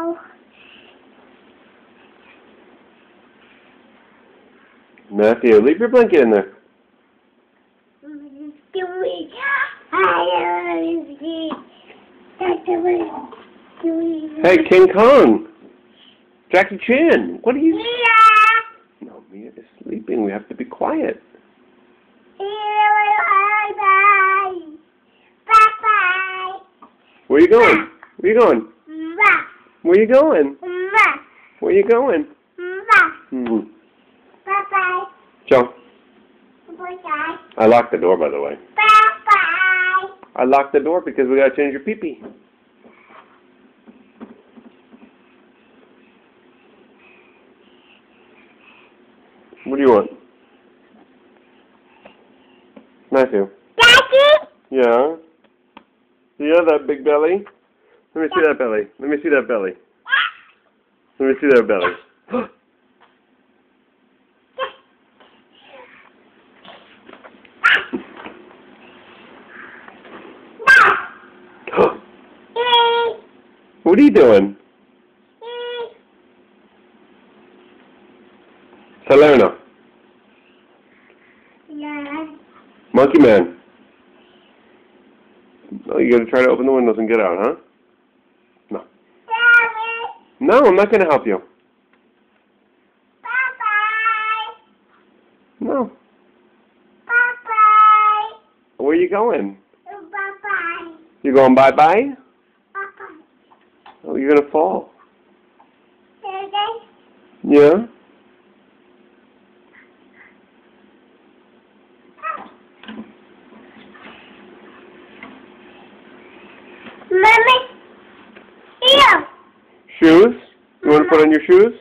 No. Matthew, leave your blanket in there. Hey, King Kong! Jackie Chan, what are you... Yeah. No, Mia is sleeping. We have to be quiet. Bye-bye. Bye-bye. Where you going? Where you going? Where you going? Where you going? Mm-hmm. Bye-bye. Joe, Bye-bye. I locked the door, by the way. Bye-bye. I locked the door because we gotta change your pee-pee. What do you want? Matthew. Daddy? Yeah? Do you have that big belly? Let me see that belly. Let me see that belly. Let me see that belly. What are you doing? Salerno. Yeah. Monkey Man. Oh, you gotta try to open the windows and get out, huh? No. Daddy. No, I'm not gonna help you. Bye-bye. No. Bye-bye. Where are you going? Bye-bye. You going bye-bye? Bye-bye. Oh, you're gonna fall. Daddy. Yeah? Mommy. Here. Shoes? You wanna put on your shoes?